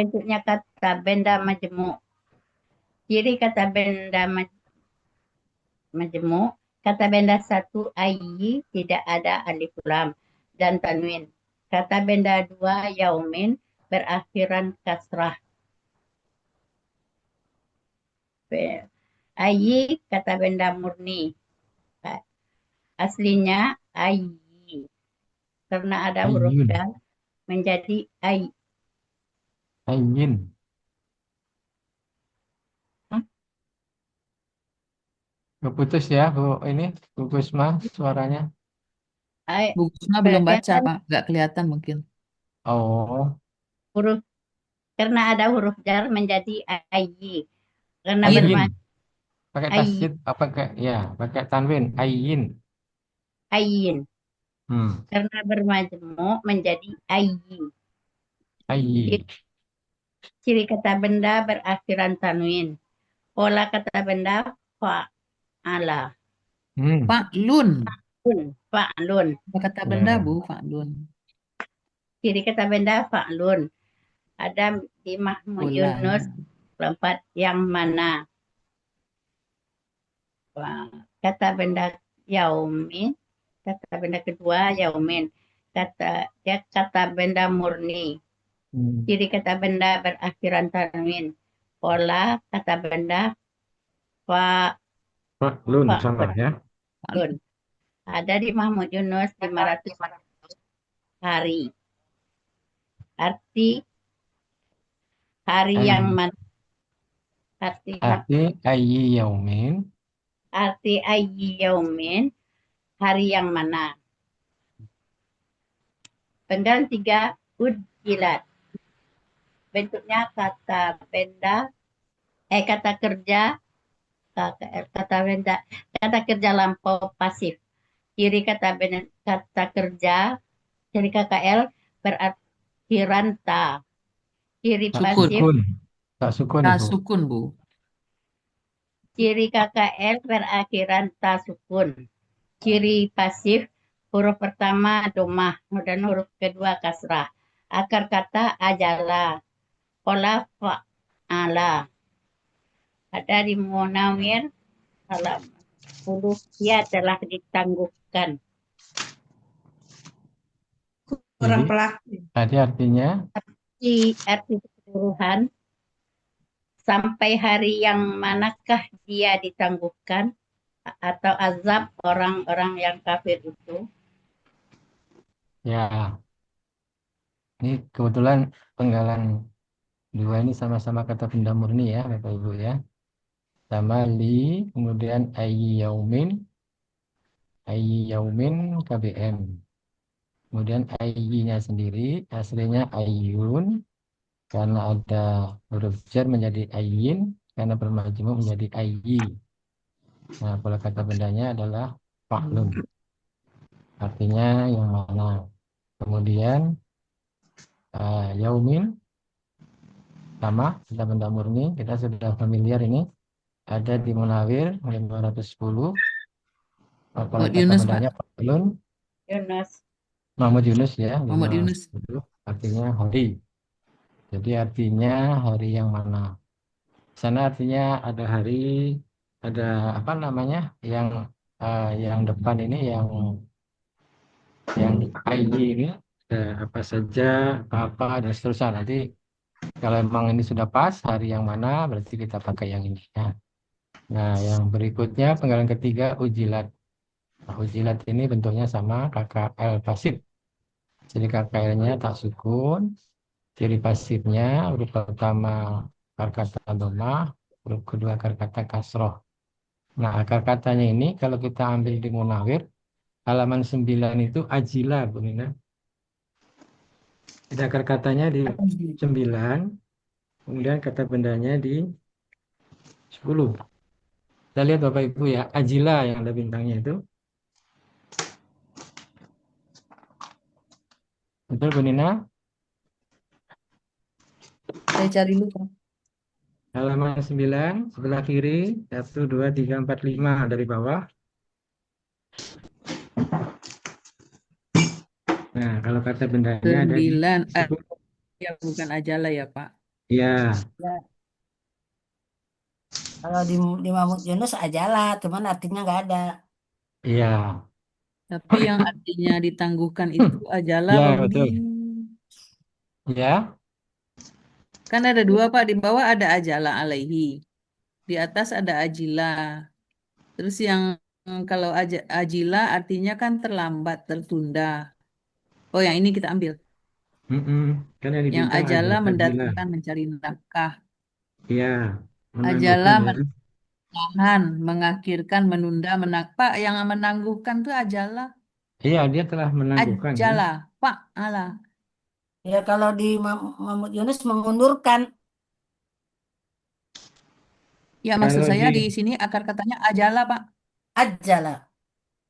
Bentuknya kata benda majemuk. Ciri kata benda majemuk. Kata benda satu ayyi tidak ada alif lam dan tanwin. Kata benda dua yaumin berakhiran kasrah. Ayyi kata benda murni. Aslinya ayyi. Karena ada huruf Ayyun. dal menjadi ay. Ayyin. Keputus ya, Bu. Ini, Bu Kusma, suaranya. Ay Bu Kusma belum baca, kelihatan Pak. Nggak kelihatan mungkin. Oh, huruf karena ada huruf jar menjadi ayyi. Karena Yin. ayyin. bermajemuk Pakai ayyi, tasjid, apa pakai, ya, pakai tanwin. Ayyin. ayyin. Hmm. Karena bermajemuk menjadi ayyi. Ayyi. Ciri kata benda berakhiran tanwin. Pola kata benda fa'ala. Hmm. Pak Lun. Fa'lun. Apa kata benda, Ya. Bu? Pak Lun. Ciri kata benda fa'lun. Ada di Mahmud Bola. Yunus tempat yang mana? Kata benda yaumin. Kata benda kedua yaumin. Kata benda murni. Hmm. Ciri kata benda berakhiran tanwin. Pola kata benda fa Faklun sama fa'lun. ya. Pak Lun. Ada di Mahmud Yunus 500 hari. Arti hari yang Ayyi. mana? Artinya Arti ayyi yaumin. arti ayyi yaumin hari yang mana? Penggalan tiga ujilat. Bentuknya kata benda kata kerja kata benda kata kerja lampau pasif. Ciri kata benda, kata kerja ciri KKL berakhiran ta. Ciri Tak Sukun. pasif sukun. Tak sukun, Ta Ibu. sukun, Bu. ciri KKL berakhiran ta sukun. Ciri pasif huruf pertama domah dan huruf kedua kasrah. Akar kata ajala. Pola fa'ala. Ada di Munawir halaman 10 ia telah ditangguhkan. Jadi, Orang pelaku. tadi artinya, Di arti keseluruhan sampai hari yang manakah dia ditangguhkan atau azab orang-orang yang kafir itu. ya, ini kebetulan penggalan dua ini sama-sama kata benda murni ya, Bapak Ibu ya. Sama li, kemudian ayyi yaumin KBM. Kemudian ayyinya sendiri, aslinya ayyun, karena ada huruf jar menjadi ayyin, karena bermajmuk menjadi ayyi. Nah, pola kata bendanya adalah faklun, artinya yang mana. Kemudian yaumin sama kita benda murni, kita sudah familiar ini ada di Munawir 510. Pola Muhammad kata Yunus, Pak. bendanya faklun. Yunus. Muhammad Yunus ya Muhammad Yunus. 510 artinya hari. Jadi artinya hari yang mana? Sana artinya ada hari, ada apa namanya yang depan ini yang ID ini apa saja, apa dan seterusnya. Nanti kalau emang ini sudah pas hari yang mana, berarti kita pakai yang ini. Nah, yang berikutnya penggalan ketiga ujilat. Nah, ujilat ini bentuknya sama KKL pasif. Jadi KKL-nya tak sukun. Ciri pasifnya huruf pertama akar kata domah, huruf kedua akar kata kasroh. Nah, akar katanya ini kalau kita ambil di Munawir, halaman 9 itu ajila, Bu Nina. Jadi akar katanya di 9, kemudian kata bendanya di 10. Kita lihat Bapak Ibu ya, ajila yang ada bintangnya itu. Betul Bu Nina? Saya cari dulu, Pak. Halaman 9, sebelah kiri, 1, 2, 3, 4, 5 dari bawah. Nah, kalau kata bendanya ada di 9. 10. Ya, bukan Ajala ya, Pak. Iya, Ya, kalau di Mahmud Yunus ajalah, cuman artinya nggak ada. iya. Tapi yang artinya ditangguhkan itu ajalah Ya, Pak Budi. betul. Ya, Kan ada dua Pak, di bawah ada ajalah alaihi. Di atas ada ajilah. Terus yang kalau ajilah artinya kan terlambat, tertunda. Oh, yang ini kita ambil. mm-mm. Kan yang Yang dibintang ajalah Ajila. mendatangkan mencari nafkah. Iya, menangguhkan Ajalah ya. menahan, mengakhirkan, menunda, Pak, yang menangguhkan tuh ajalah. Iya, dia telah menangguhkan kan. Ajalah, Pak, Allah. Ya kalau di Mahmud Yunus mengundurkan Ya, maksud Kalau saya di di sini akar katanya ajalah, Pak. ajalah.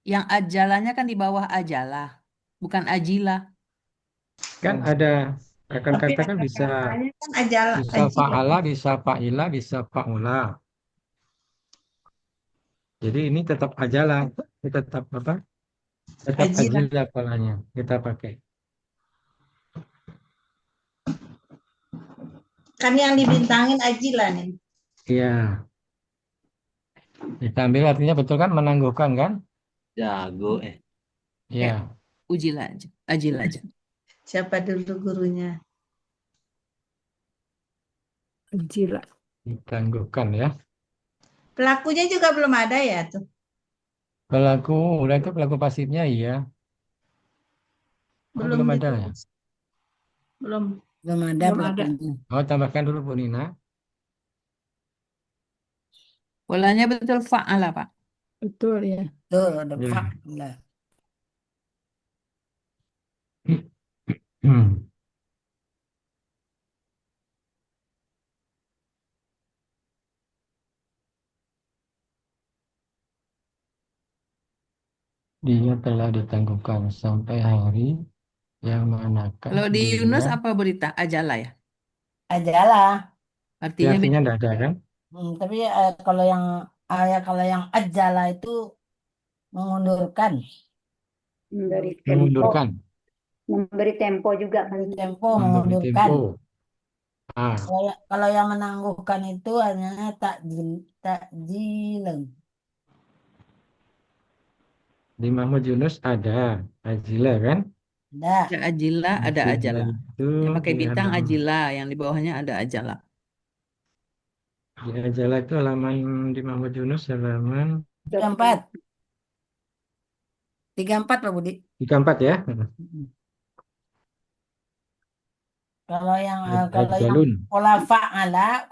Yang ajalahnya kan di bawah ajalah, bukan ajilah. kan Oh. ada akan Tapi kata kan ada bisa katanya kan ajala, bisa ajila. fa'ala, bisa fa'ila, bisa fa'ula. Jadi ini tetap ajalah, ini tetap apa? Tetap Ajila. ajilah polanya kita pakai. Kan yang dibintangin ajila nih. Iya, kita ambil artinya betul kan menangguhkan kan? Jago Ya, Iya, ujilah aja, ajil aja. Siapa dulu gurunya? Ajila. ditangguhkan ya. Pelakunya juga belum ada ya tuh. Pelaku, udah itu pelaku pasifnya iya. Oh, Belum belum ada ya? ditulis. Belum. Belum ada Belum ada. pelakunya. Oh, tambahkan dulu Bu Nina. Polanya betul fa'ala, Pak. Betul ya. Tuh, ada Ya. fak. Lah. Dia telah ditangguhkan sampai hari yang manakah Kalau di Yunus dia. apa berita? Ajalah ya. Ajalah. Ya, Artinya artinya tidak ada kan? Tapi kalau yang ajalah itu mengundurkan. Memberi tempo, Mengundurkan, memberi tempo juga kan. Memberi tempo memberi mengundurkan. tempo. Ah, Kalau yang menangguhkan itu hanya takjilan. di Mahmud Yunus ada Ajila kan? Ada. ada ajilah, ada Ajila ajalah. itu Yang pakai di bintang halaman, ajilah, yang di bawahnya ada ajalah. di Ajila itu halaman di Mahmud Yunus halaman 34. 34 Pak Budi. 34 ya. Kalau yang Ajalun. pola fa'ala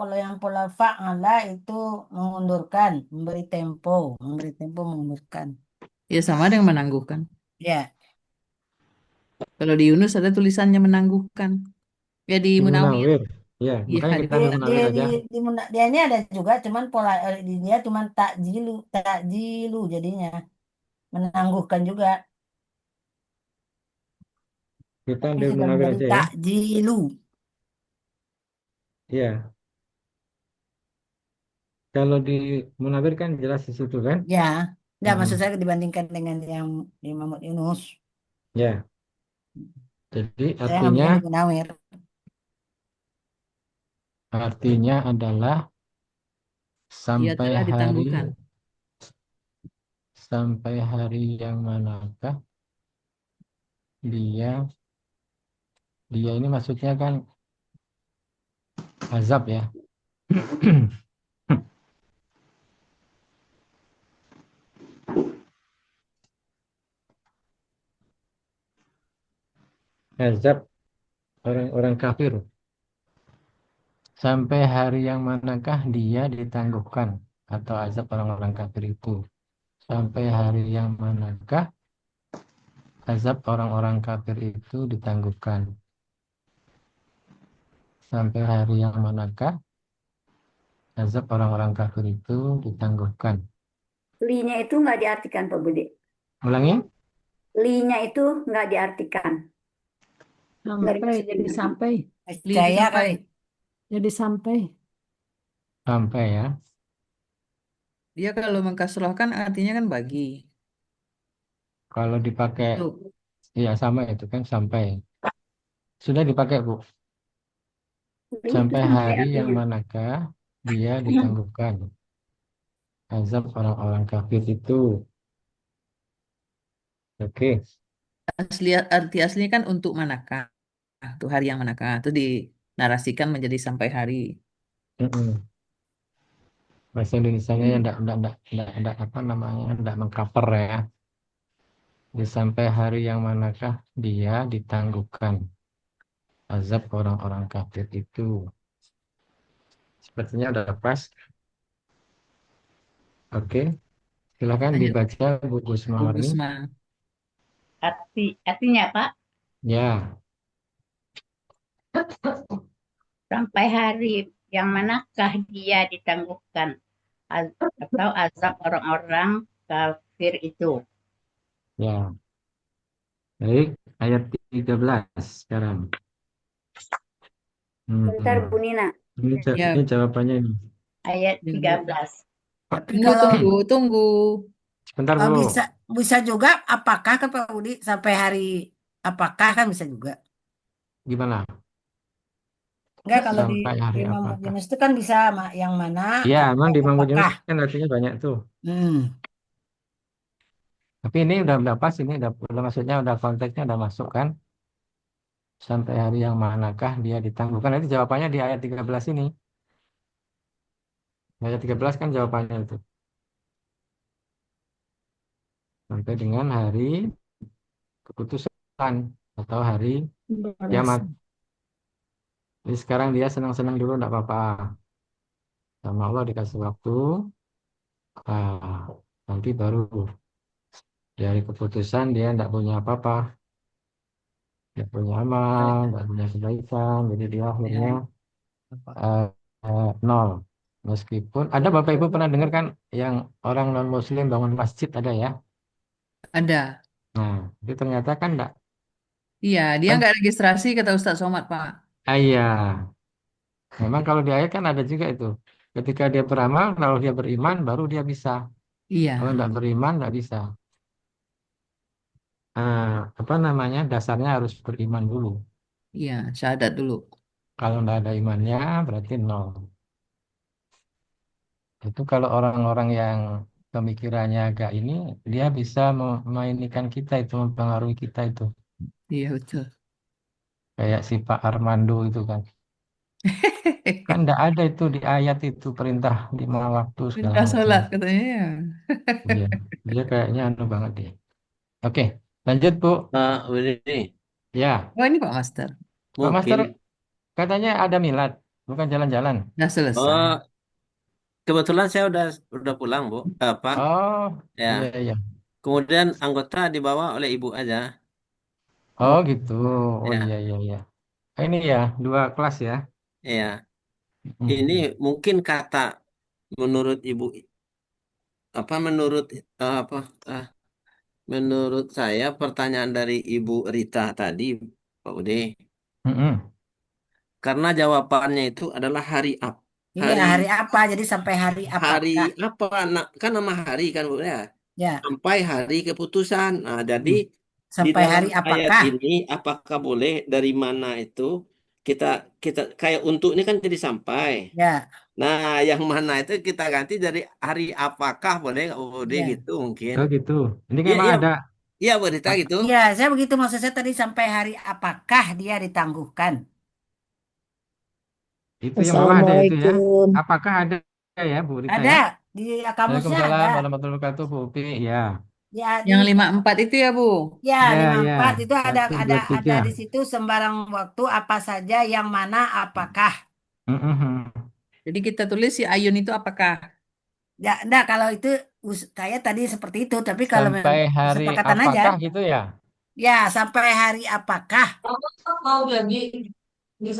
itu mengundurkan, memberi tempo mengundurkan. Ya sama dengan menangguhkan. Ya, Kalau di Yunus ada tulisannya menangguhkan. Ya di Di Munawir. Munawir. Ya, Iya, makanya di kita ambil Munawir aja. dia ini ada juga, cuman di dia cuman takjilu jadinya menangguhkan juga. Kita Tapi ambil sudah Munawir menjadi aja ya. takjilu. Iya. Kalau di Munawir kan jelas di situ kan? Ya, nggak maksud Hmm. saya dibandingkan dengan yang di Muhammad Yunus. Ya, jadi Saya ngambil artinya di Munawir. adalah Dia sampai telah hari ditangguhkan. yang manakah dia dia ini maksudnya kan azab ya. Azab orang-orang kafir. Sampai hari yang manakah dia ditangguhkan atau azab orang-orang kafir itu. Sampai hari yang manakah azab orang-orang kafir itu ditangguhkan. Sampai hari yang manakah azab orang-orang kafir itu ditangguhkan. Li-nya itu nggak diartikan, Pak Budi. Ulangi. Li-nya itu nggak diartikan. Sampai jadi sampai. Saya sampai. kali. Jadi sampai. Sampai ya. Dia kalau mengkasrohkan artinya kan bagi. Kalau dipakai, Tuh. ya sama itu kan sampai. Sudah dipakai Bu. Sampai hari yang manakah dia ditangguhkan azab orang-orang kafir itu. Oke. Arti aslinya kan untuk manakah? Untuk hari yang manakah? Itu dinarasikan menjadi sampai hari. Mm-mm. Bahasa Indonesianya ya enggak apa namanya, enggak mengcover ya. Di sampai hari yang manakah dia ditangguhkan azab orang-orang kafir itu. Sepertinya udah pas. Oke, silakan Lanjut, dibaca Bu Bu Gusmawarni. Gusma. Artinya Pak, Ya, sampai hari yang manakah dia ditangguhkan atau azab orang-orang kafir itu. ya. Baik, ayat 13 sekarang. Bentar Hmm. Bu Nina. Ya, Ini jawabannya ini. Ayat 13. Tapi tunggu, kalau tunggu. Sebentar Bu. bisa bisa juga apakah ke Pak Budi sampai hari apakah kan bisa juga. Gimana? Enggak kalau di Sampai hari Imam apakah? Yunus itu kan bisa yang mana Iya, emang atau di Mahmud Yunus apakah. kan artinya banyak tuh. Hmm. Tapi ini udah pas, ini udah maksudnya udah konteksnya udah masuk kan. Sampai hari yang manakah dia ditangguhkan? Itu jawabannya di ayat 13 ini. Ayat 13 kan jawabannya itu. Sampai dengan hari keputusan atau hari kiamat. Balasan. Jadi sekarang dia senang-senang dulu enggak apa-apa. Sama Allah dikasih waktu. Ah, nanti baru dari keputusan dia enggak punya apa-apa. Enggak punya amal, enggak punya kebaikan. Jadi dia akhirnya eh, nol. Meskipun ada Bapak Ibu pernah dengar kan yang orang non Muslim bangun masjid ada ya. Ada. Nah, itu ternyata kan enggak. Iya, dia Kan? nggak registrasi kata Ustadz Somad, Pak. Ah, iya. Memang kalau di ayat kan ada juga itu. Ketika dia beramal, kalau dia beriman, baru dia bisa. Kalau Iya, enggak beriman, enggak bisa. Apa namanya? Dasarnya harus beriman dulu. iya, syahadat dulu. Kalau enggak ada imannya, berarti nol. Itu kalau orang-orang yang pemikirannya agak ini, dia bisa memainikan kita itu, mempengaruhi kita itu. Iya, betul. Kayak si Pak Armando itu kan. Kan enggak ada itu di ayat itu perintah 5 waktu segala Perintah macam. sholat katanya ya. Iya, dia kayaknya anu banget dia. Oke, lanjut Bu. Ini Ya, Oh, ini Pak Master. Pak Master mungkin katanya ada milad, bukan jalan-jalan. Udah selesai. oh kebetulan saya udah pulang Bu, Pak, Oh, ya. iya iya. Kemudian anggota dibawa oleh ibu aja. Oh gitu. Oh iya Ya, iya iya. Ini ya 2 kelas ya. ya. Ini Mm-mm. mungkin kata menurut ibu apa menurut apa ah, menurut saya pertanyaan dari Ibu Rita tadi, Pak Ude, Mm-mm. karena jawabannya itu adalah hari apa? Iya, Hari hari apa? Jadi sampai hari hari apakah? apa? Kan nama hari kan Bu ya. Ya, Sampai hari keputusan. Nah, jadi hmm. di Sampai dalam hari ayat apakah? ini apakah boleh dari mana itu kita kita kayak untuk ini kan jadi sampai. Ya, Nah, yang mana itu kita ganti dari hari apakah boleh nggak boleh ya. gitu mungkin. Oh gitu. Ini kan Iya memang iya ada. iya berita a- gitu. Iya, saya begitu maksud saya tadi sampai hari apakah dia ditangguhkan? Itu yang memang ada itu ya. Assalamualaikum. Apakah ada ya Bu Rita Ada ya? di kamusnya ada. Waalaikumsalam warahmatullahi wabarakatuh Bu Upi. Ya. Ya Yang di 54 itu ya, Bu. ya Ya ya. 54 itu ada Satu ada dua ada tiga. di situ sembarang waktu apa saja yang mana apakah. Mm-mm. Jadi kita tulis si Ayun itu apakah? Ya, enggak kalau itu kayak tadi seperti itu, tapi kalau Sampai hari kesepakatan aja, apakah gitu ya? ya sampai hari apakah? Kalau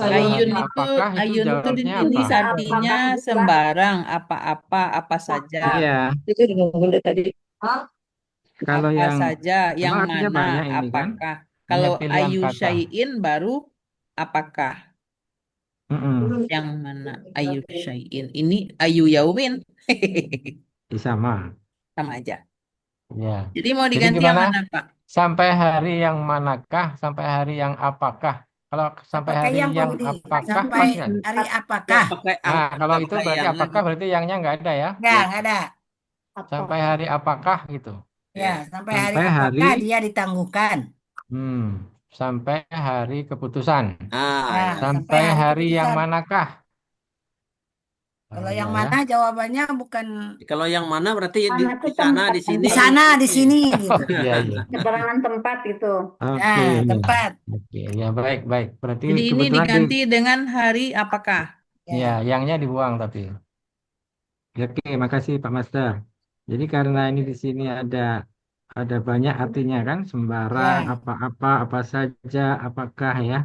hari Ayun itu apakah itu Ayun itu jawabnya apa? ditulis artinya sembarang, apa-apa, apa saja. Iya. Kalau Apa yang saja, yang emang artinya mana, banyak ini kan. apakah. Hanya Kalau pilihan Ayu kata. Syai'in baru apakah. Mm-mm. Yang mana Ayu Syai'in. Ini Ayu Yaumin. Sama. Sama aja. Ya. Jadi mau Jadi diganti yang gimana? mana, Pak? Sampai hari yang manakah? Sampai hari yang apakah? Kalau sampai Pakai hari yang Pak yang Budi. apakah Sampai pas nggak? hari Ya, apakah? Nah, kalau nggak itu pakai berarti yang apakah lagi. berarti yangnya nggak ada ya? Nggak ada. Sampai hari apakah gitu. Ya, Ya. sampai hari Sampai hari apakah dia ditangguhkan? hmm, sampai hari keputusan. Ya, Ya. sampai Sampai hari hari yang keputusan. manakah? Kalau Oh, yang ya ya. mana jawabannya bukan Kalau yang mana berarti Mana tuh di sana, tempat di kan sini, di tadi? sana, di ini. sini gitu. Iya iya. Keterangan tempat gitu. Oke. Nah, tempat. Oke, ya baik baik. Berarti Jadi ini kebetulan di diganti dengan hari apakah? ya Ya, yangnya dibuang tapi. Oke, makasih Pak Master. Jadi karena ini di sini ada banyak artinya kan, sembarang, ya. apa-apa, apa saja, apakah ya.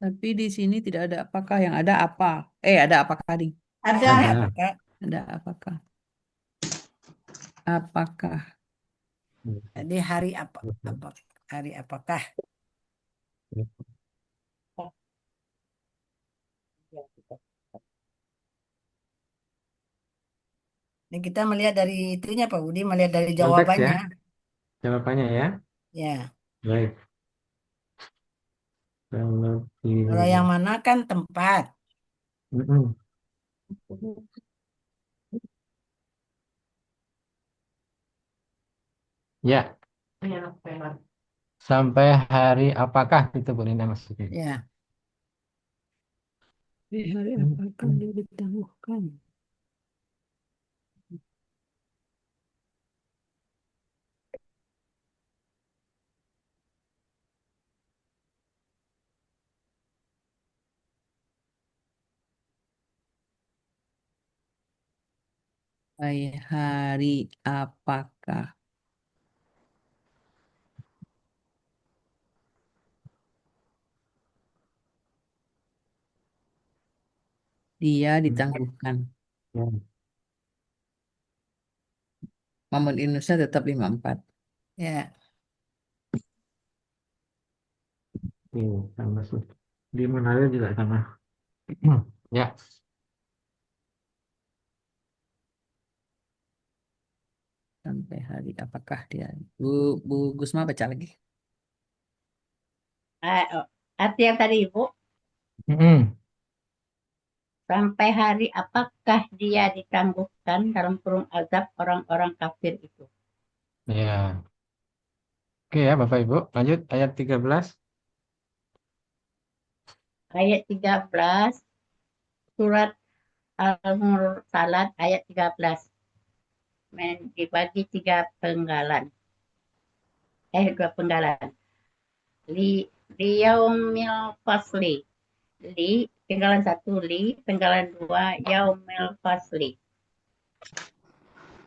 Tapi di sini tidak ada apakah, yang ada apa? Ada apakah nih? Ada. Hari Ada. apakah? Ada apakah? Apakah? Jadi hari apa hari apakah? Ini kita melihat dari itunya Pak Budi, melihat dari Konteks ya, jawabannya. jawabannya ya. Ya, Baik. Kalau di kalau yang mana kan tempat. Mm-mm. Ya, sampai hari apakah itu Bu Nina maksudnya? Ya, Di hari apakah dia ditangguhkan? Hari apakah dia ditangguhkan? Ya. Namun Indonesia tetap 54. ya. Oke, sama di Manado juga sama. Ya, Sampai hari apakah dia? Bu Gusma baca lagi. Arti yang tadi Ibu, Mm-mm. sampai hari apakah dia ditangguhkan dalam kurung azab orang-orang kafir itu. Ya. Oke ya Bapak Ibu, lanjut ayat 13. Ayat 13, surat Al-Mursalat ayat 13. Dibagi 3 penggalan. Dua penggalan. Liyaumil fasli. Penggalan 1 penggalan 2 yaumil fasli.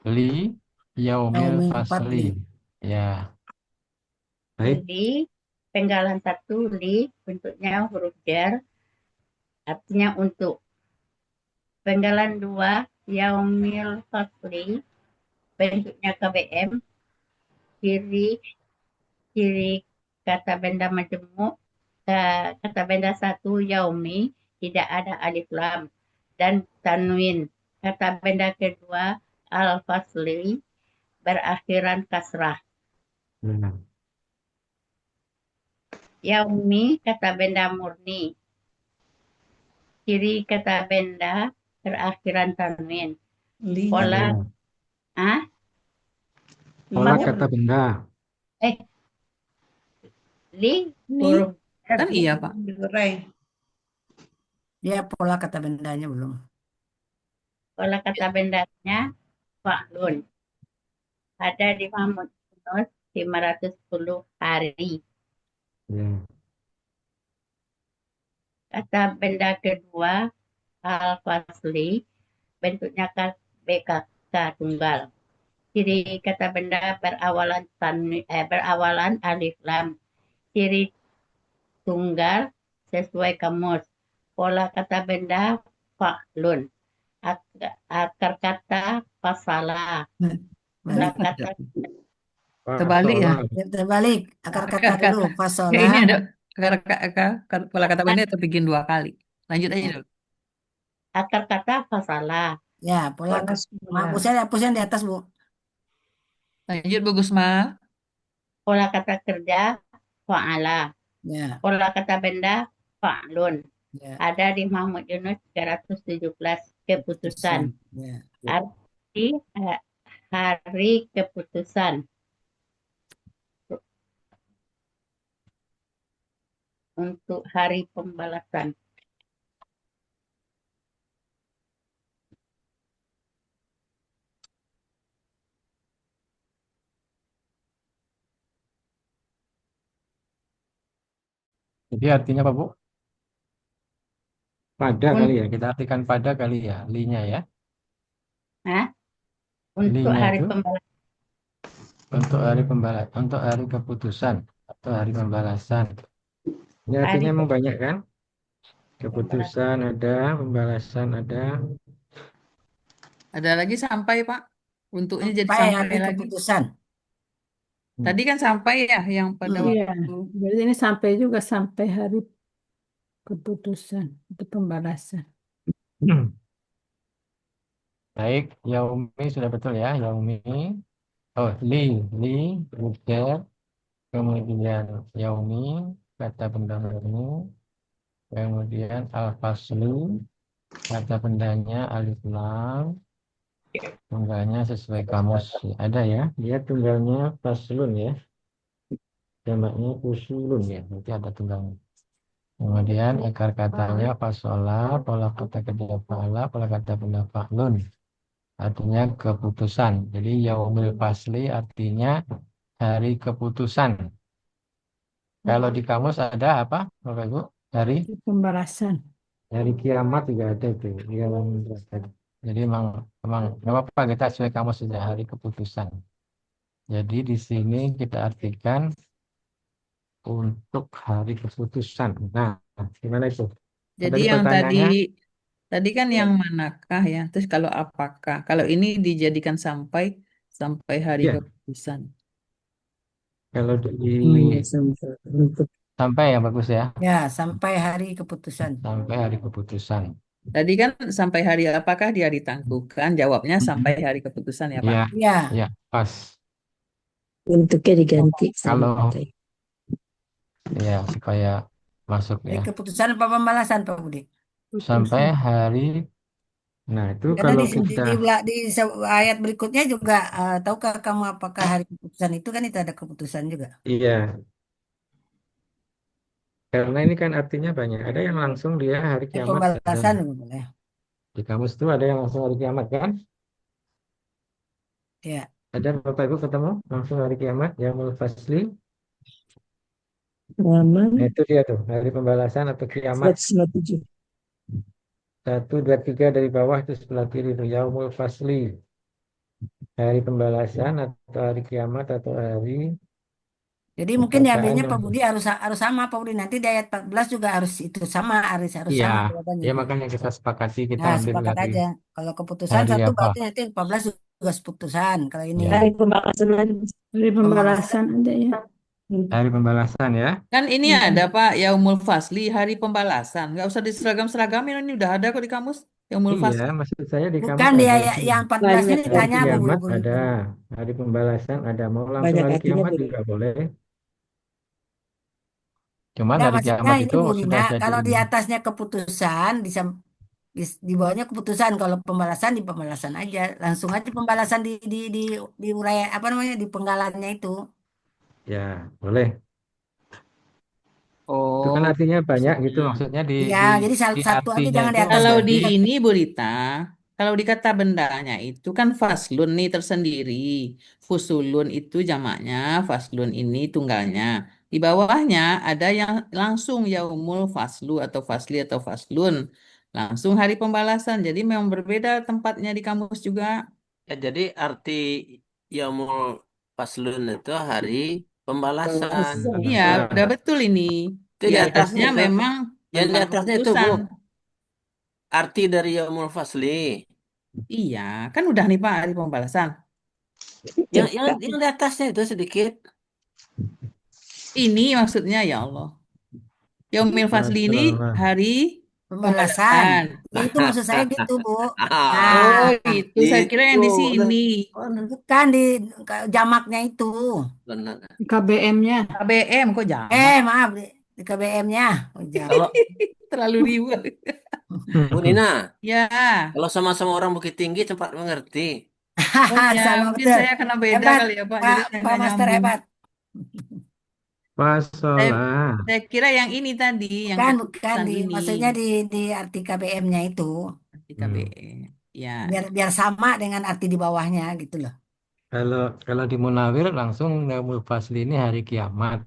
Li yaumil Yaumil fasli. Fadli. Ya. Baik. Penggalan 1 bentuknya huruf jar, artinya untuk. Penggalan 2 yaumil fasli, bentuknya KBM, ciri kata benda majemuk, kata benda 1 yaumi, tidak ada alif lam dan tanwin. Kata benda kedua al-fasli, berakhiran kasrah. Nah. Yaumi kata benda murni, ciri kata benda berakhiran tanwin. Pola Pola kata benda. huruf Kan iya, Pak. Diurai. Ya, pola kata bendanya belum. pola kata bendanya fa'lun. Ada di Mahmud Yunus 510 hari. Ya. Kata benda kedua al-fasli, bentuknya BKK tunggal. Ciri kata benda berawalan alif lam. Ciri tunggal sesuai kamus. Pola kata benda fa'lun. Akar kata fasala. Pola kata Terbalik ya. Ya, terbalik. Akar kata Akar dulu. kata. Fasola. Ini ada pola kata benda terbikin 2 kali. Lanjut aja dulu. akar kata fasala. Ya, pola hapusnya di atas, Bu. Lanjut Bu Gusma. Pola kata kerja fa'ala. Ya, Pola kata benda fa'lun. ya. Ada di Mahmud Yunus 317 keputusan. Keputusan. Ya. Arti hari keputusan. Untuk hari pembalasan. Jadi artinya apa, Bu? Pada Un- kali ya. Kita artikan pada kali ya. Linya ya. Hah? Untuk Linya hari itu pembalasan. untuk hari keputusan atau hari pembalasan. Ini artinya Hari memang banyak kan? pembalasan. Keputusan ada, pembalasan ada. Ada lagi sampai, Pak. Untuknya jadi Sampai sampai hari lagi. keputusan. Tadi kan sampai ya yang pada Hmm. Iya, waktu. berarti ini sampai juga sampai hari keputusan itu pembalasan. Baik, Yaumi sudah betul ya, Yaumi. Oh, li, bukan. Kemudian Yaumi, kata pendahulunya. Kemudian al-faslu, kata pendahnya alif lam. Tunggalnya sesuai kamus. Ada ya, dia tunggalnya faslun ya. Jamaknya fusulun ya, nanti ada tunggalnya. Kemudian akar katanya fasola, pola kata kedua fa'ala, pola kata benda fa'lun. Artinya keputusan. Jadi yaumil fasli artinya hari keputusan. Kalau di kamus ada apa, Bapak Ibu? Itu pembalasan. Hari kiamat juga ada itu. Di dalam tadi. Jadi memang nggak apa-apa kita sesuai kamus saja hari keputusan. Jadi di sini kita artikan untuk hari keputusan. Nah, gimana itu? Jadi Tadi yang pertanyaannya, tadi kan yang manakah ya? Terus kalau apakah? Kalau ini dijadikan sampai hari ya, keputusan. kalau di Untuk sampai ya bagus ya, Ya, sampai hari keputusan. sampai hari keputusan. Tadi kan sampai hari apakah dia ditangguhkan? Jawabnya sampai hari keputusan ya, Pak. Iya, Ya, iya, pas. untuknya diganti Kalau sampai. ya supaya masuk hari ya. keputusan apa pembalasan, Pak Budi? Sampai hari, nah itu Karena kalau di, di, kita, di, di ayat berikutnya juga, tahukah kamu apakah hari keputusan itu kan itu ada keputusan juga. iya, karena ini kan artinya banyak. Ada yang langsung dia hari kiamat. Pembalasan juga boleh. Di kamus itu ada yang langsung hari kiamat kan? Ya, Ada Bapak Ibu ketemu langsung hari kiamat, Yaumul Fasli. Halaman Nah itu dia tuh, hari pembalasan atau kiamat. 157. 1, 2, 3 dari bawah itu sebelah kiri itu Yaumul Fasli. Hari pembalasan atau hari kiamat atau hari jadi mungkin perkataan diambilnya yang Pak Budi harus harus sama Pak Budi. Nanti di ayat 14 juga harus itu sama, harus iya, sama jawabannya. ya makanya kita sepakati kita Nah, ambil sepakat dari aja. Kalau keputusan hari satu apa. berarti nanti 14 juga keputusan. Kalau ini Ya, Hari pembalasan ada. Hari pembalasan ada ya. hari pembalasan ya. Kan ini ada Pak Yaumul Fasli, hari pembalasan. Nggak usah diseragam-seragamin, ini udah ada kok di kamus. Yaumul Iya, Fasli. maksud saya di kamus bukan di ada ayat itu. yang 14 Banyak ini Hari ditanya Bu kiamat Guru. ada, hari pembalasan ada. Mau langsung banyak hari artinya kiamat Bu. juga boleh. Cuman Nah, hari maksudnya kiamat ini itu Bu Rina, sudah jadi kalau di ini. atasnya keputusan, di bawahnya keputusan. Kalau pembalasan di pembalasan aja, langsung aja pembalasan di uraian apa namanya di penggalannya itu. Ya, boleh. Itu kan Oh, artinya banyak gitu maksudnya. maksudnya Iya, jadi di satu aja artinya jangan itu di Kalau atasnya. di menjadi ini Bu Rita, kalau di kata bendanya itu kan faslun nih tersendiri. Fusulun itu jamaknya, faslun ini tunggalnya. Di bawahnya ada yang langsung yaumul faslu atau fasli atau faslun. Langsung hari pembalasan. Jadi memang berbeda tempatnya di kamus juga. Ya, jadi arti Yaumul Faslun itu hari pembalasan. Iya, udah pembalasan. betul ini. Itu Di di atasnya atasnya itu. memang Yang di tentang atasnya itu, Bu, keputusan. arti dari Yaumul Fasli. Iya, kan udah nih Pak hari pembalasan. Yang di atasnya itu sedikit. Ini maksudnya ya Allah. Yaumil Fasli ini Masalah. hari Pembalasan. pembalasan. Ya itu maksud saya gitu, Bu. Ah, Oh, Nah, itu saya kira gitu. yang di sini. Oh, bukan di jamaknya itu. benar. KBM-nya. KBM kok jamak. Maaf. di KBM-nya. Oh, jauh. Kalau Terlalu riuh. Bu Nina, Ya. kalau sama-sama orang Bukit Tinggi cepat mengerti. Oh ya, Sama mungkin betul. saya kena beda Hebat, kali ya Pak. Jadi Pak, saya Pak nggak Master nyambung. hebat. Saya, Fasolah. saya kira yang ini tadi, yang Bukan ketutupan ini. maksudnya di arti KBM-nya itu Arti Hmm. KBM. Ya. biar sama dengan arti di bawahnya gitu loh. Kalau di Munawir langsung Yaumul Fasli ini hari kiamat.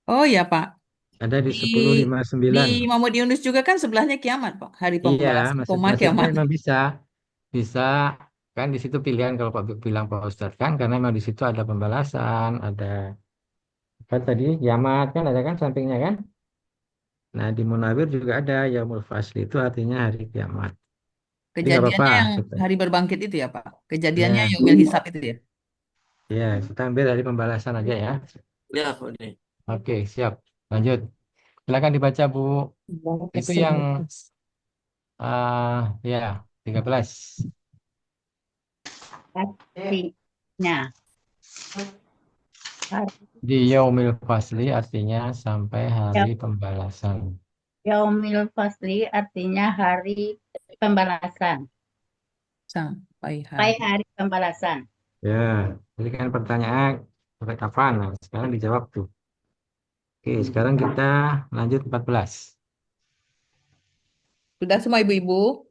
Oh ya Pak. Ada di Di 10:59. Muhammad Yunus juga kan sebelahnya kiamat Pak. Hari Iya, pembalasan, koma maksudnya kiamat. memang bisa kan di situ pilihan kalau Pak bilang Pak Ustadz kan karena memang di situ ada pembalasan, ada apa tadi kiamat kan ada kan sampingnya kan. Nah di Munawir juga ada Yaumul Fasli itu artinya hari kiamat. Jadi nggak apa-apa Kejadiannya yang kita. hari berbangkit itu ya Pak. Kejadiannya Ya, Yaumil Hisab itu ya. ya kita ambil dari pembalasan aja ya. Ya, Bu Nina. Oke, siap. Lanjut. Silakan dibaca Bu. Itu yang ya 13. Artinya Di Yaumil Fasli artinya sampai hari Ya- pembalasan. Yaumil Fasli artinya hari pembalasan. Sampai Sampai hari. hari pembalasan. Ya, jadi kan pertanyaan sampai kapan? Nah, sekarang dijawab tuh. Oke, sekarang kita lanjut 14. Sudah semua ibu-ibu?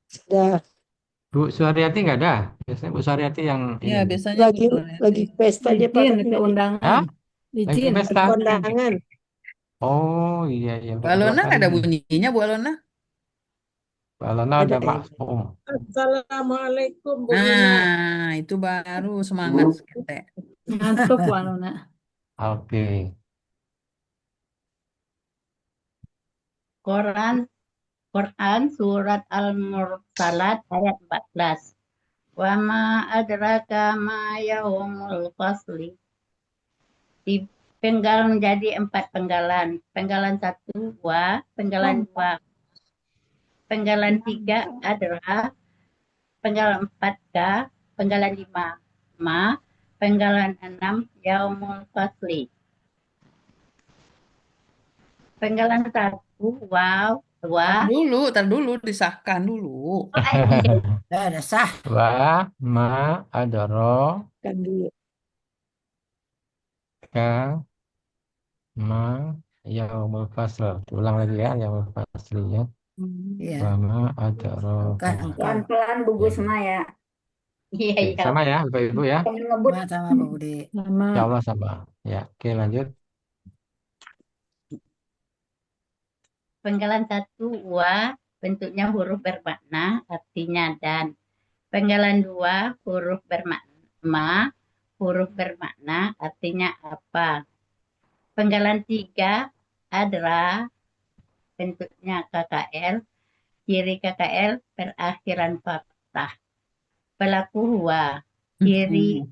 Sudah Bu Suharyati nggak ada? Biasanya Bu Suharyati yang Ya, ini. biasanya lagi Bu Suryati. lagi pesta dia Pak Izin ke Katmi. undangan. Hah? Lagi Izin pesta? Kondangan. Oh iya iya Bu udah dua Alona nggak ada kali. bunyinya Bu Alona? Pak Lona Ada udah ya. maksum. Assalamualaikum Bu Nina. Nah, itu baru semangat seketek. Ngantuk Bu Alona. Oke. Quran surat Al-Mursalat ayat 14. Wa ma adraka ma yaumul fasli. Di penggalan menjadi 4 penggalan. Penggalan 1 wa, penggalan 2, penggalan 3 adra, penggalan 4 ka, penggalan 5 ma, penggalan 6 yaumul fasli. Penggalan 1 wow, Tar dulu, disahkan dulu. Udah sah. Wa ma adoro Kan dulu. ka ma yaumul fasl. Ulang lagi ya yaumul fasli ya. Iya. Wa ma adoro Bukan engkau. Pelan-pelan Bu Gusma ya. Iya, Oke, iya. sama ya Bapak Ibu ya. Pengen ngebut. Sama Pak Budi. Sama Insya Allah sama. Ya, oke lanjut. Penggalan 1 wa, bentuknya huruf bermakna, artinya dan. Penggalan 2 huruf bermakna ma, huruf bermakna, artinya apa. Penggalan 3 adra, bentuknya KKL, ciri KKL berakhiran fathah. Pelaku huwa, ciri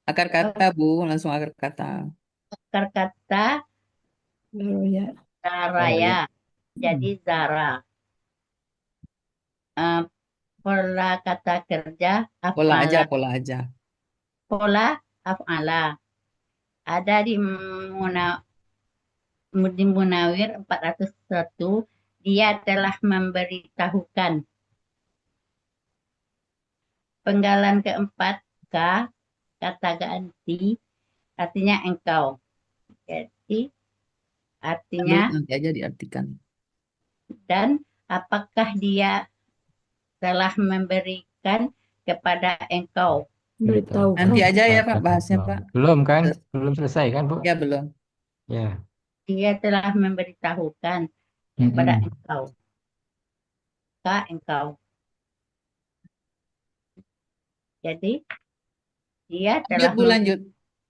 Akar kata Bu, langsung akar kata. akar kata dulu ya. Zaraya, jadi Zara. Pola kata kerja Pola aja, afala, pola aja. pola afala. Ada di Munawir 401, dia telah memberitahukan. Penggalan keempat ka, kata ganti, artinya engkau. Jadi artinya Nanti aja diartikan. dan apakah dia telah memberikan kepada engkau. Beritahu Nanti kan. aja ya Pak, bahasnya Pak. Belum kan? Belum selesai kan Bu? Ya belum. Ya. Dia telah memberitahukan kepada Mm-mm. engkau. Ka engkau. Jadi dia Lanjut telah Bu, lanjut.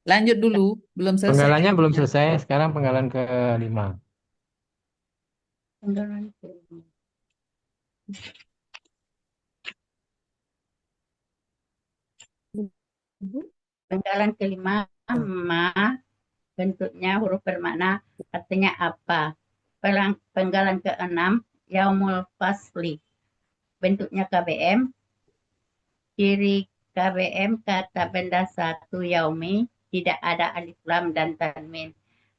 Lanjut dulu, belum selesai. Penggalannya belum selesai. Sekarang penggalan ke-5. Penggalan kelima. Penggalan kelima ma, bentuknya huruf bermakna, artinya apa. Penggalan keenam yaumul fasli, bentuknya KBM. Ciri KBM kata benda satu yaumi, tidak ada alif lam dan tanwin.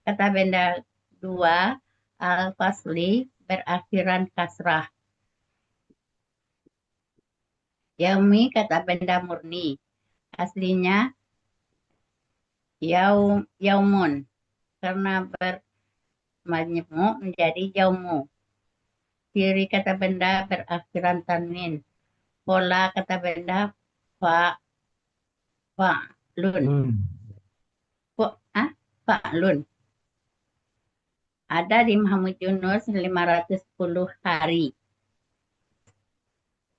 Kata benda dua, al-fasli berakhiran kasrah. Yaumi kata benda murni. Aslinya yaumun. Karena bermajmuk menjadi yaumu. Kiri kata benda berakhiran tanwin. Pola kata benda fa'lun. Fa'lun. Ada di Muhammad Yunus 510 hari.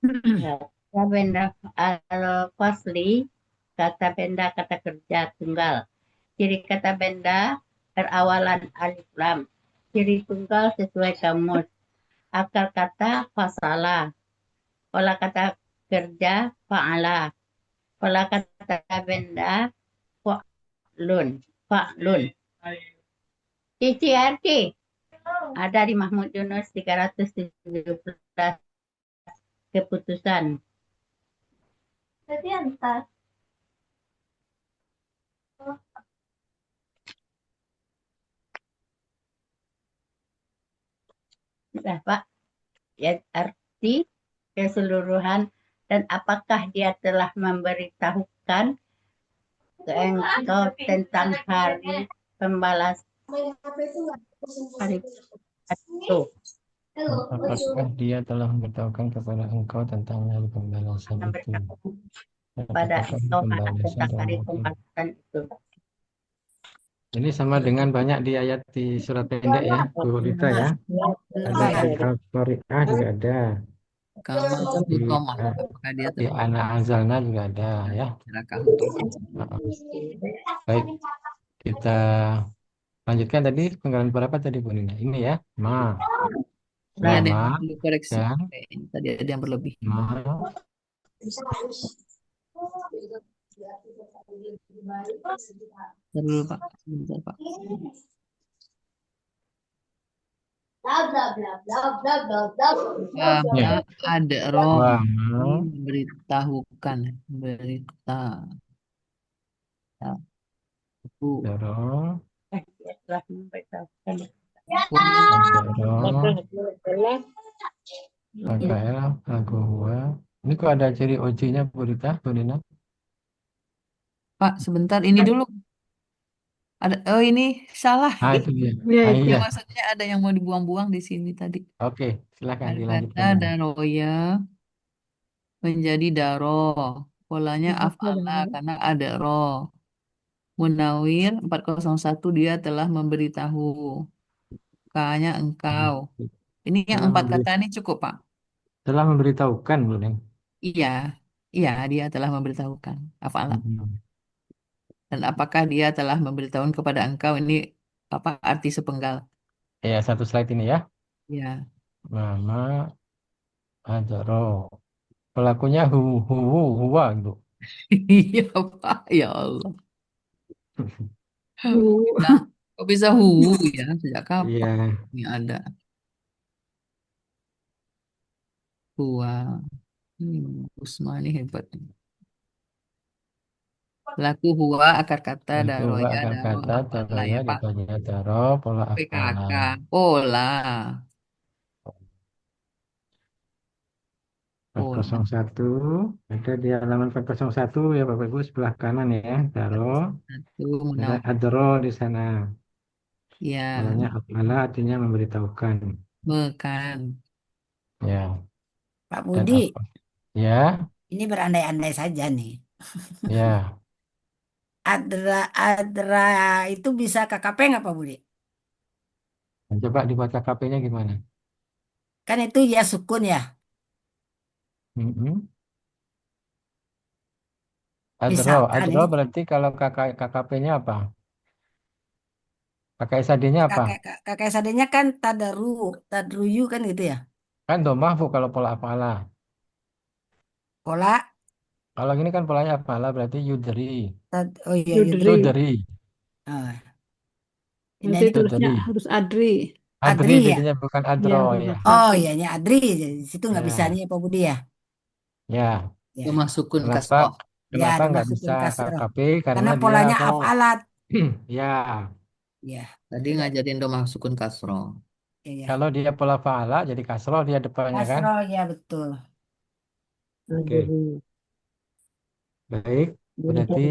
Kata benda al-fasli, kata benda kata kerja tunggal. Ciri kata benda berawalan alif lam. Ciri tunggal sesuai kamus. Akar kata fasala. Pola kata kerja fa'ala. Pola kata benda fa'lun. Cici Arti. Ada di Mahmud Yunus 317 keputusan. Jadi antar. Sudah, Pak. Ya, arti keseluruhan dan apakah dia telah memberitahukan ke engkau tentang hari pembalasan hari itu. Apakah dia telah memberitahukan kepada engkau tentang hari pembalasan itu? Pada Apakah engkau pembalasan tentang dalam hari waktu? pembalasan itu. Ini sama dengan banyak di ayat di surat pendek ya, Bu Rita ya. Ada di Al-Qari'ah juga ada. Kama Di, Hutomah. Apakah dia di telah Ana Anzalna juga ada ya. membicarakan Hutomah? Baik, kita lanjutkan tadi penggalan berapa tadi Bu Nina? Ini ya, ma, Ini ada yang lama, perlu koreksi. dan Kayaknya tadi ada yang berlebih. ma, Bentar dulu, Pak. Sebentar, Pak. ya, Ada roh wa, ma, memberitahukan daro, Dia telah memberitahukan. daro, AKL, lagu huwa. Ini kok ada ciri OJ-nya Bu Rita, Bu Nina? Pak, sebentar ini dulu. Ada ini salah. Ah, itu dia. Ya, Ah, itu. iya. Maksudnya ada yang mau dibuang-buang di sini tadi. Oke, silakan Ada kata dilanjutkan. Bu. daroya menjadi daro. Polanya af'ala karena ada roh. Munawir 401 dia telah memberitahu. K-nya engkau. Ini yang Telah 4 memberi, kata ini cukup, Pak. telah memberitahukan, Bu Neng. Iya, iya dia telah memberitahukan. Af'ala. Mm-mm. Dan apakah dia telah memberitahukan kepada engkau ini apa arti sepenggal? Ya, satu slide ini ya. Ya. Mama adoro. Pelakunya huwa, Bu. Iya, Pak. Ya Allah. Nah, kok bisa ya? Sejak kapan Iya. ini ada? Huwa. Usma ini hebat. Laku huwa akar kata Itu daroya akan daro kata afala daroya ya, Pak. dibaca daro pola afala. PKK. Pola. Pola. 401 ada di halaman 401 ya Bapak Ibu sebelah kanan ya. Daro. Satu Ada menawar. adro di sana. Ya, Polanya afala artinya memberitahukan. mekan. Ya. Pak Dan Budi, apa? Ya, ini berandai-andai saja nih. ya. Adra itu bisa KKP nggak Pak Budi? Coba dibuat KKP-nya gimana? Kan itu ya sukun ya. Mm-mm. Adro Misalkan ini berarti kalau KKP-nya apa? Pakai SAD-nya apa? kakak sadenya kan tadruyu kan gitu ya. Kan domah Bu kalau pola afala. Pola Kalau ini kan polanya afala berarti yudri. oh iya Yudri. Yudri. Ah, Nanti ini tulisnya Yudri. harus Adri. Adri Adri ya. jadinya bukan Ya, adro harus ya. Oh Adri. iya ya Adri. Di situ nggak bisa Ya, nih Pak Budi ya. ya. Ya, Rumah sukun Kenapa? kasroh. ya Kenapa ada nggak bisa masukun kasroh. KKP? Karena Karena dia polanya mau. afalat. Ya, Ya, Tadi ngajarin domah sukun kasroh. ya, ya. Kalau dia pola fa'ala jadi kasroh dia depannya kan. Kasroh, ya betul. Oke, baik. Berarti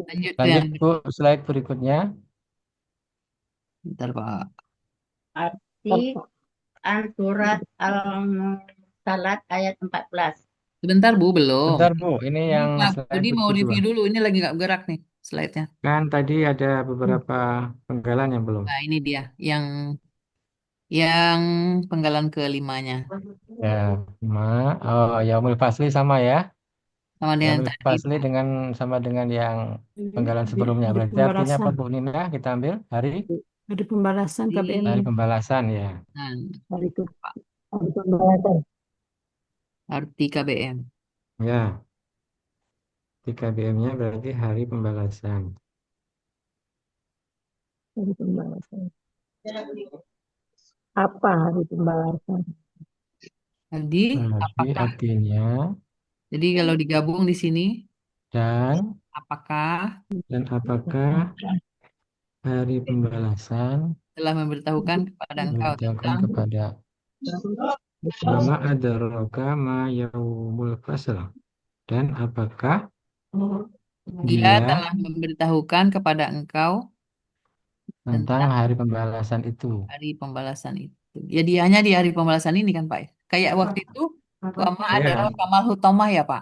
Lanjut tuh lanjut yang Bu, slide berikutnya. bentar Pak. Arti An-Surat Al-Salat ayat 14. Sebentar Bu, belum. Bentar Bu, ini Ini yang Pak slide Budi mau kedua. review dulu. Ini lagi nggak gerak nih slide-nya. Kan tadi ada beberapa penggalan yang belum. Nah, ini dia yang penggalan kelimanya. Ya, Yaumul Fasli sama ya. Sama dengan Yaumul tadi. Fasli sama dengan yang penggalan sebelumnya. Hari Berarti artinya apa pembalasan. Bu Nina? Kita ambil Hari pembalasan Di, hari KBM-nya. pembalasan ya. nah, Hari Pak, pembalasan. arti KBM. Ya, 3BM-nya berarti hari pembalasan. Hari pembalasan. Apa hari pembalasan? Tadi Berarti apakah? artinya Jadi kalau digabung di sini, dan apakah apakah hari pembalasan telah memberitahukan kepada engkau memberitahukan tentang kepada Mama adraka ma yaumul fasl, dan apakah dia dia telah memberitahukan kepada engkau tentang tentang hari pembalasan itu. hari pembalasan itu. Ya dianya di hari pembalasan ini kan Pak. Kayak waktu itu wama adalah Ya, kamal hutomah ya Pak.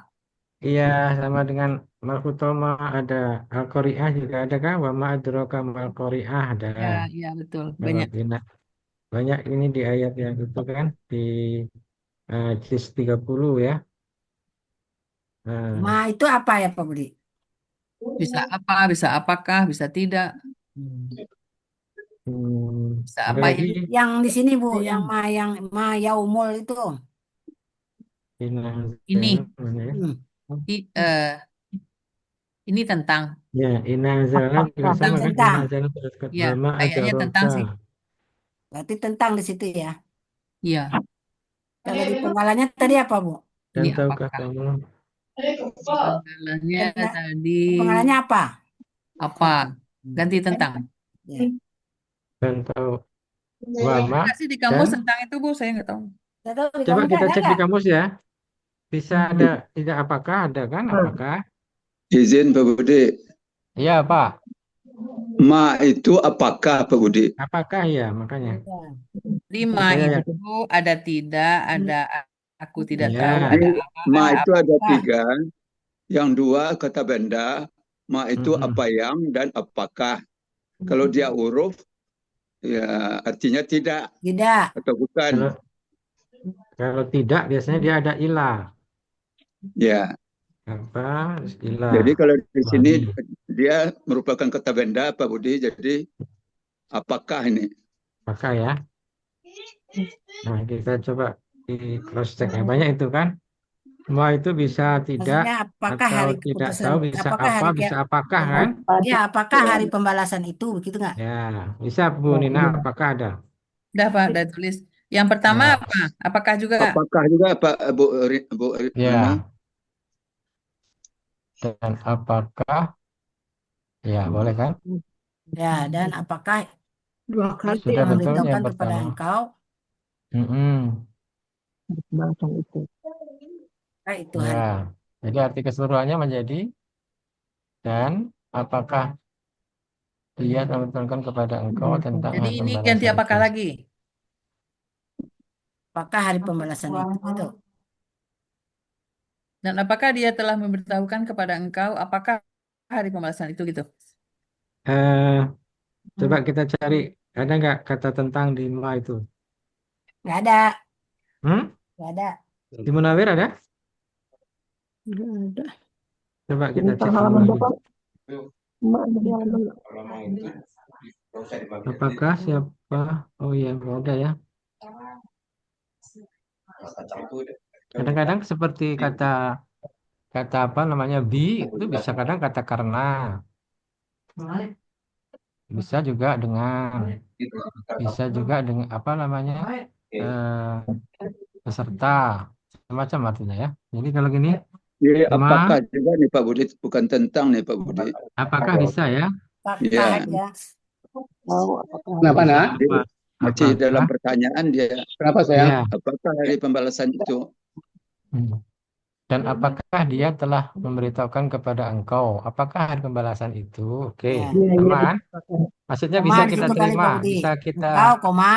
iya, sama dengan Malkutoma ada Al-Qari'ah juga ada kan? Wa ma adraka mal Qari'ah ada. Ya, ya betul. Kalau Banyak. banyak ini di ayat yang itu kan di juz 30 ya. Ma Nah, itu apa ya Pak Budi? Bisa apa, bisa apakah, bisa tidak, bisa ada apa lagi yang Yang di sini Bu, yang yang ma yaumul itu. ini mana ya? Hmm. i- eh, ini tentang Ya, inazalna juga sama kan? Tentang. Inazalna ya wama kayaknya tentang adraka, sih. Berarti tentang di situ ya. Iya, Kalau di penggalannya tadi apa Bu? dan ini tahukah apakah? kamu Penggalannya Tentang- tadi Penggalannya apa? apa? Ganti tentang. Ya. dan tahu wama Enggak sih di kamus dan tentang itu Bu, saya nggak tahu. Saya tahu di coba kamu kita ada cek di nggak? kamus ya. Bisa ada tidak apakah ada kan? Apakah? Izin Pak Budi, Iya, Pak. ma itu apakah Pak Budi? Apakah ya makanya. Ya. Lima Saya ya. itu ada tidak, ada aku tidak Ya. tahu, ada apa, Ma ada itu apa. ada tiga, yang dua kata benda, ma itu Mm-mm. apa yang dan apakah. Kalau dia huruf, ya artinya tidak Tidak. atau bukan. Kalau tidak biasanya dia ada ilah. Ya, Apa? Terus ilah. jadi kalau di sini Wali. dia merupakan kata benda Pak Budi, jadi apakah ini? Apakah ya? Nah, kita coba di cross check ya. Banyak itu kan. Semua itu bisa tidak Maksudnya apakah atau hari tidak keputusan? tahu, bisa Apakah apa, hari bisa apakah kan? Ya, apakah hari pembalasan itu begitu nggak? Ya, bisa Bu Nina, apakah ada? Udah Pak, udah tulis. Yang pertama Ya. apa? Apakah juga? Apakah juga Pak Bu Ya. Nina? Dan apakah? Ya, boleh kan? Ya, dan apakah Dua kali itu Sudah yang betul memberitahukan yang kepada pertama. engkau Mm-mm. pembalasan itu. itu hari. Ya, jadi arti keseluruhannya menjadi dan apakah dia memberitahukan kepada engkau tentang Jadi hari ini pembalasan ganti apakah itu. lagi? Apakah hari pembalasan itu gitu. Dan apakah dia telah memberitahukan kepada engkau apakah hari pembalasan itu gitu? Eh, coba kita cari, ada nggak kata tentang di ma itu? Nggak ada. Hmm? Nggak ada. Di Munawir ada? Nggak ada. Coba kita cek dulu Halaman lagi. depan. Mak ada halaman. Apakah siapa? Oh iya, nggak ada ya. Kadang-kadang seperti kata apa namanya bi itu bisa kadang kata karena, bisa juga dengan apa namanya peserta, macam artinya ya. Jadi kalau gini, Jadi ma apakah juga nih Pak Budi, bukan tentang nih Pak Budi. apakah bisa ya? Apakah Ya. aja. Kenapa, nak? Jadi masih dalam Apakah? pertanyaan dia, Kenapa, sayang? Ya. apakah hari pembalasan itu? Dan apakah dia telah memberitahukan kepada engkau? Apakah hari pembalasan itu? Oke, Ya. Iya, iya, sama kan? dipakai. Maksudnya Koma bisa di kita situ kali Pak terima, Budi. bisa kita, Engkau, koma.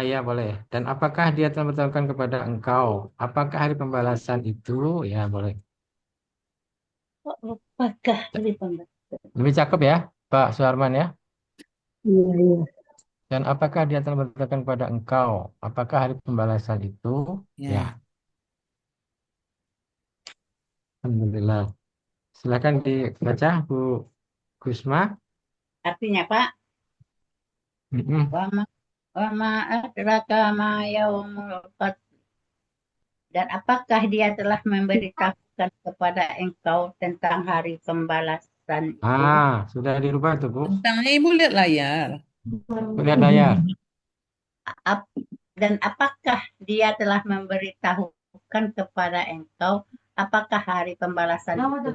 ya boleh. Dan apakah dia telah memberitahukan kepada engkau? Apakah hari pembalasan itu? Ya boleh. Apakah hari pembalasan? Lebih cakep ya, Pak Suharman ya. Iya, iya. Dan apakah dia telah memberitahukan kepada engkau? Apakah hari pembalasan itu? Ya. Ya, Alhamdulillah. Silakan dibaca, Bu Kusma. Artinya Pak, Mm-mm. wama adraka ma yaumul qadr. Dan apakah dia telah memberitahukan kepada engkau tentang hari pembalasan itu? Sudah dirubah tuh, Bu. Tentangnya Ibu lihat layar. Lihat layar. Dan apakah dia telah memberitahukan kepada engkau apakah hari pembalasan itu?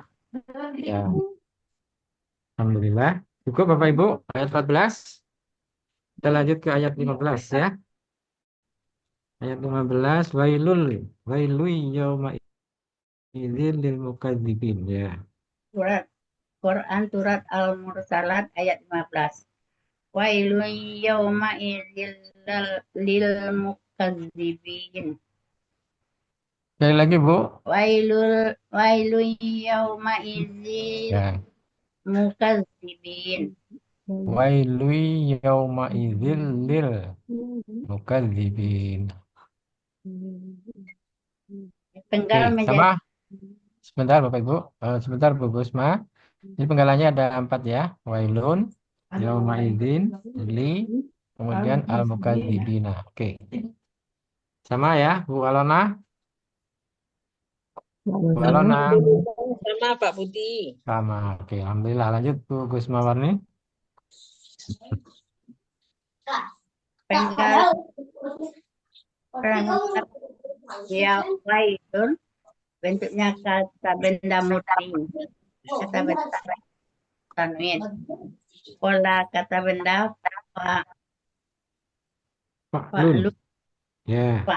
Ya. Alhamdulillah. Cukup Bapak Ibu, ayat 14. Kita lanjut ke ayat 15 ya. Ayat 15, wailul yauma idzin lil mukadzibin ya. Quran Surat Al-Mursalat ayat 15. Wailun yawma idzil lil mukadzibin. Sekali lagi Bu. Wailun yawma idzil Ya. mukadzibin. Wailu yauma idzil lil mukadzibin. Penggal Oke, menjadi sama. Sebentar Bapak Ibu. Sebentar Bu Gusma. Ini penggalannya ada 4 ya. Wailun yauma idzin li kemudian al mukadzibina. Oke. Sama ya Bu Alona. Bu Alona. Sama Pak Budi. Sama. Oke, alhamdulillah. Lanjut Bu Gusma Warni. penggal ya wailun bentuknya kata benda murni, kata benda tanwin. Pola kata benda Fa'lun. Ya.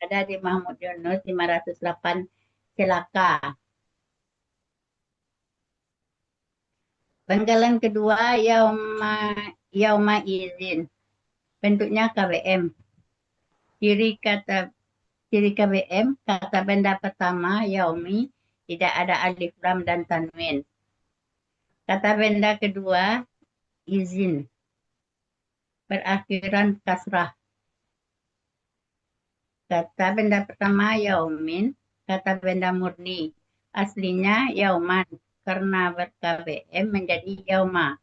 ada di Mahmud Yunus 508 celaka. Penggalan kedua yauma izin. Bentuknya KBM. Ciri KBM, kata benda pertama yaumi tidak ada alif lam dan tanwin. Kata benda kedua izin. Berakhiran kasrah. Kata benda pertama yaumin, kata benda murni. Aslinya yauman, karena ber-KBM menjadi yauma.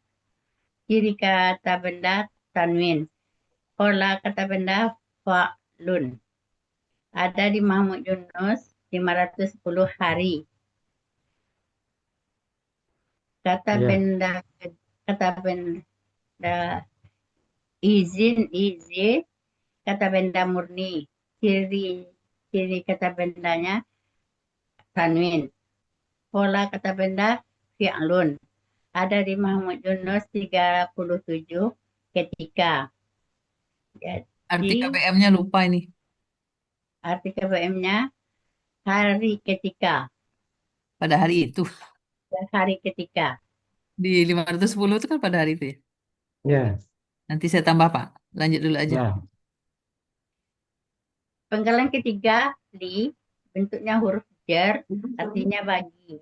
Ciri kata benda tanwin. Pola kata benda fa'lun. Ada di Mahmud Yunus 510 hari. Kata benda izin, kata benda murni. Ciri kata bendanya tanwin. Pola kata benda fi'lun. Ada di Mahmud Yunus 37 ketika. Arti KBM-nya lupa ini. Arti KBM-nya hari ketika. Pada hari itu. Hari ketika. Di 510 itu kan pada hari itu ya? Ya. Nanti saya tambah Pak. Lanjut dulu aja. Ya. Penggalan ketiga bentuknya huruf jar, artinya bagi.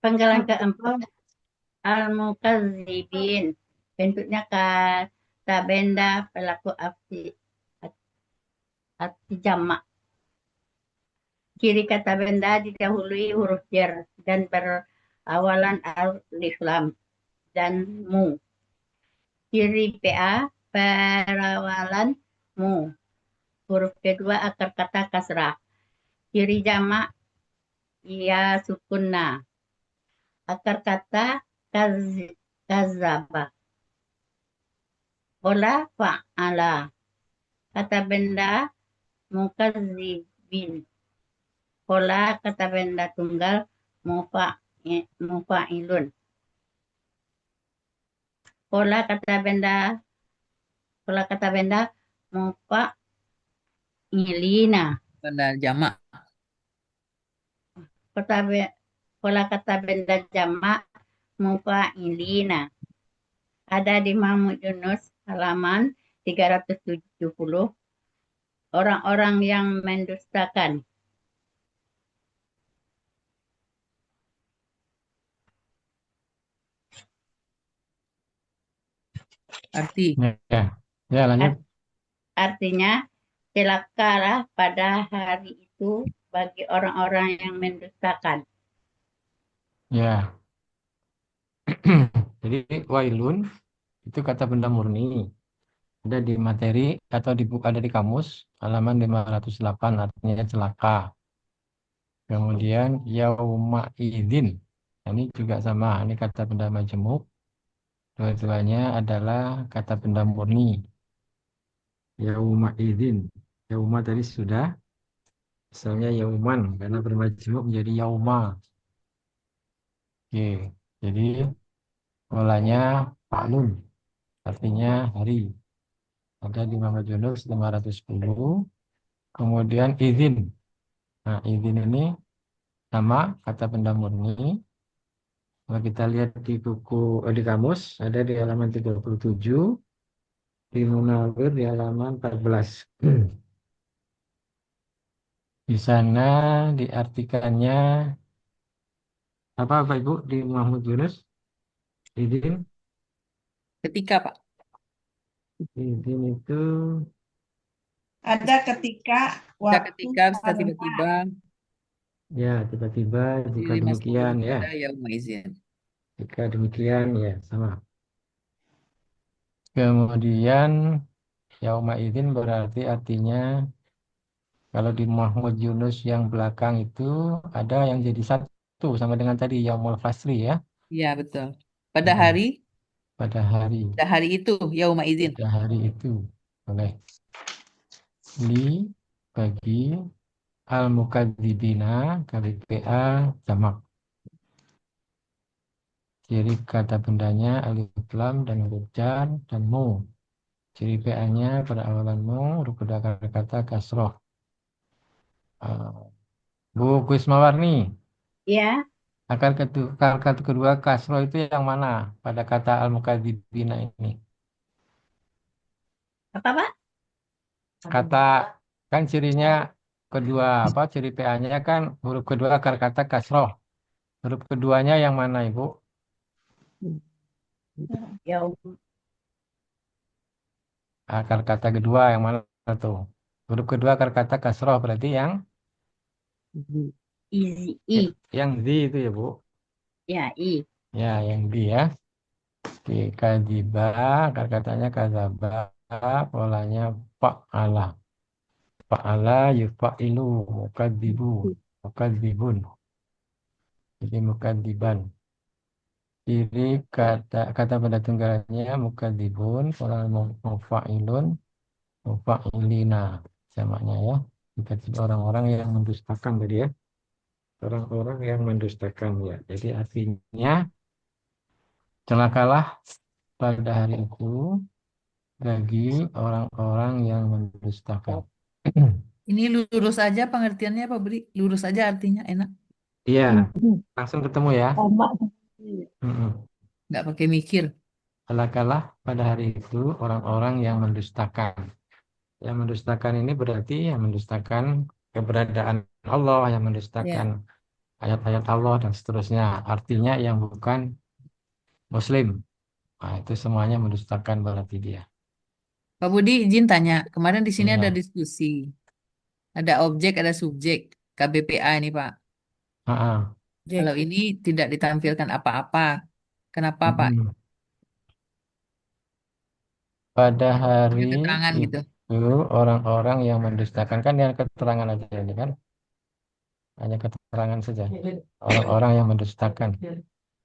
Penggalan keempat al-mukadzibin, bentuknya kata benda pelaku arti jamak. Ciri kata benda didahului huruf jar dan berawalan alif lam dan mu. Ciri PA perawalan mu. Huruf kedua akar kata kasrah. Ciri jamak ya sukunna. Akar kata kazaba. Pola fa'ala. Kata benda mukadzibin. Pola kata benda tunggal mufa'ilun. Pola kata benda mufa'ilina. Pada jamak. Pola kata benda jamak mufa'ilina. Ada di Mahmud Yunus halaman 370. Orang-orang yang mendustakan. Arti. Ya, lanjut. Artinya, celakalah pada hari itu bagi orang-orang yang mendustakan. Ya. Jadi wailun itu kata benda murni. Ada di materi atau di buku, ada di kamus halaman 508, artinya celaka. Kemudian yauma idzin. Ini juga sama, ini kata benda majemuk. Dua-duanya adalah kata benda murni. Yauma idzin. Yauma tadi sudah, misalnya yauman karena bermajemuk menjadi yauma. Oke, jadi polanya fa'lun, artinya hari. Ada di Muhammad Yunus 510. Kemudian izin. Nah, izin ini sama kata benda murni. Kalau kita lihat di buku di kamus ada di halaman 37, di Munawir di halaman 14. Di sana diartikannya apa Ibu di Muhammad Yunus? Izin. Ketika, Pak. Izin itu Ada ketika Bisa waktu ketika, bisa tiba-tiba. ya tiba-tiba Di jika 510 demikian juga ya. ada yauma izin. Jika demikian ya sama. Kemudian yauma izin berarti artinya kalau di Muhammad Yunus yang belakang itu ada yang jadi satu sama dengan tadi yaumul fasli ya. Iya, betul. Pada Hmm. hari Pada hari itu yauma izin. pada hari itu oleh li bagi al-mukadzibina kali PA jamak. Ciri kata bendanya alif lam dan huruf jar dan mu. Ciri PA-nya pada awalan mu huruf kedua kata kasroh. Bu Kusmawarni, Ya, kata kedua kasroh itu yang mana pada kata al-mukadzibina ini? apa Pak? Kata kan cirinya kedua apa ciri PA-nya kan huruf kedua akar kata kasroh. Huruf keduanya yang mana Ibu? Yaum Akar kata kedua yang mana tuh? Huruf kedua akar kata kasroh berarti yang i. yang di itu ya Bu. Ya, i. Ya, yang di ya. Oke, kadziba, akar katanya kadzaba, polanya fa'ala. Fa'ala yufa'ilu, mukadzibu, mukadzibun. Jadi mukadziban. Ciri kata pada tunggalnya mukadzibun, pola mufa'ilun, mufa'ilina. Samanya ya. Kita orang-orang yang mendustakan tadi ya. Orang-orang yang mendustakan ya. Jadi artinya celakalah pada hari itu bagi orang-orang yang mendustakan. Ini lurus aja pengertiannya Pak Beri. Lurus aja artinya enak. Iya, langsung ketemu ya. Sama. Mm-mm. Nggak pakai mikir. Celakalah pada hari itu orang-orang yang mendustakan. Yang mendustakan ini berarti yang mendustakan keberadaan Allah, yang mendustakan ayat-ayat Allah dan seterusnya. Artinya yang bukan Muslim. Nah, itu semuanya mendustakan berarti dia. Pak Budi izin tanya. Kemarin di sini ada Iya. diskusi. Ada objek, ada subjek. KBPA ini Pak. Ah, Kalau ini tidak ditampilkan apa-apa. Kenapa Pak? mm-mm. Pada hari Ada keterangan gitu. itu orang-orang yang mendustakan kan yang keterangan aja ini kan hanya keterangan saja orang-orang yang mendustakan.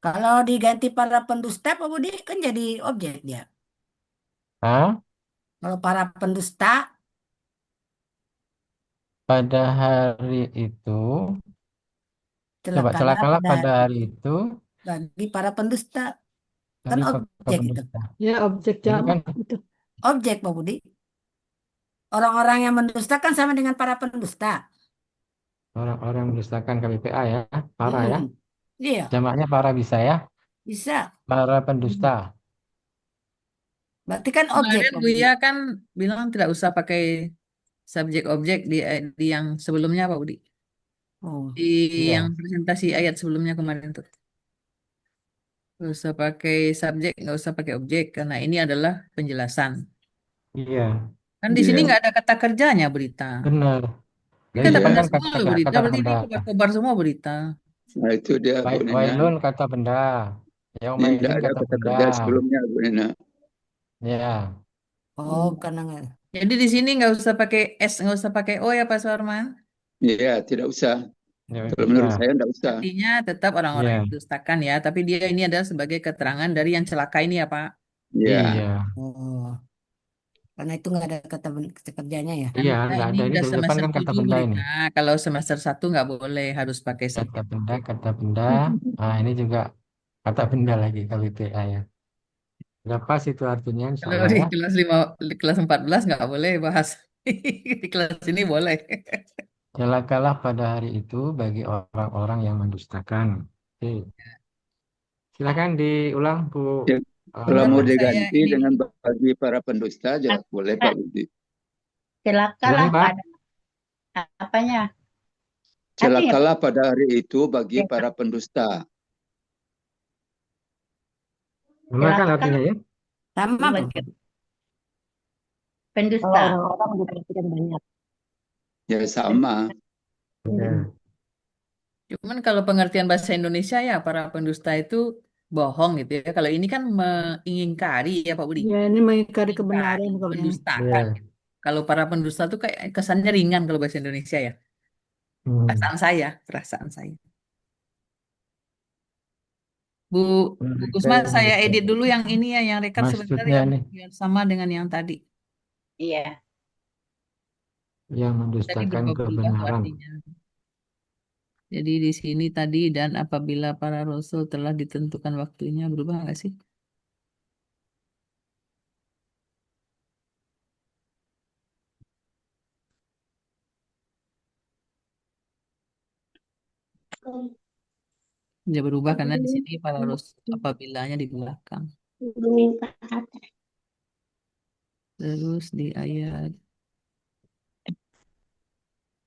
Kalau diganti para pendusta, Pak Budi kan jadi objek dia. Ah, Kalau para pendusta, pada hari itu Coba Celakalah celakalah pada pada hari itu bagi para pendusta. Kan bagi para objek itu. pendusta. Ya, objek Ini kan jamak itu. Objek, Pak Budi. Orang-orang yang mendustakan sama dengan para pendusta. orang-orang mendustakan KPPA ya, para ya. Iya, Jamaknya para bisa ya, bisa. para pendusta. Berarti kan objek, Kemarin Pak Budi. Buya kan bilang tidak usah pakai subjek objek di yang sebelumnya Pak Budi. Oh, Di yang Iya, presentasi ayat sebelumnya kemarin tuh. Nggak usah pakai subjek, nggak usah pakai objek, karena ini adalah penjelasan. iya, Kan di sini Iya. nggak ada kata kerjanya berita. benar. Ini Jadi kata itu benda Iya. kan semua kata loh berita, kata berarti ini benda. kobar-kobar semua berita. Nah, itu dia Bu Nena. Wailun kata benda. Ini tidak Yaumaidin ada kata kata benda. kerja sebelumnya Bu Nena. Ya, oh, karena nggak. Jadi di sini nggak usah pakai S, nggak usah pakai O ya Pak Suarman. Iya, tidak usah. ya, Kalau menurut ya, saya tidak usah. Artinya tetap orang-orang yang ya, mendustakan ya, tapi dia ini adalah sebagai keterangan dari yang celaka ini ya Pak. Iya. iya, Oh, karena itu nggak ada kata kerjanya ya. Kan iya, kita nggak ini ada ini udah dari depan semester kan kata 7 benda ini. berita. Kalau semester 1 nggak boleh, harus pakai Kata subjek. benda, kata benda. Nah, ini juga kata benda lagi KPPA ya. Udah pas itu artinya insya Kalau Allah di ya. kelas 5, di kelas 14 nggak boleh bahas. Di kelas ini boleh. Celakalah pada hari itu bagi orang-orang yang mendustakan. Oke. Silakan diulang Bu. Ya, kalau mau Benar Eh, saya diganti ini dengan bagi para pendusta, ya boleh Pak Kak, Budi. celakalah ulangi Pak. pada apanya? Artinya Celakalah pada hari itu bagi ya, para pendusta. Benar kan celakalah artinya ya? Sama, Pak bagi Budi. pendusta. orang-orang diperhatikan banyak. Ya sama. Ya. cuman kalau pengertian bahasa Indonesia ya para pendusta itu bohong gitu ya. Kalau ini kan mengingkari ya Pak Budi. Ya, ini mengingkari Mengingkari, kebenaran kalau ini. mendustakan. Ya. Kalau para pendusta tuh kayak kesannya ringan kalau bahasa Indonesia ya. Hmm. Perasaan saya, perasaan saya. Bu, Bu Mereka Kusma, yang saya edit mendustakan. dulu yang ini ya, yang rekap sebentar Maksudnya yang nih biar sama dengan yang tadi. Iya. yang Tadi mendustakan berubah tuh kebenaran. artinya. Jadi di sini tadi dan apabila para rasul telah ditentukan waktunya berubah nggak sih? Ya berubah karena di sini para rasul apabilanya di belakang. Terus di ayat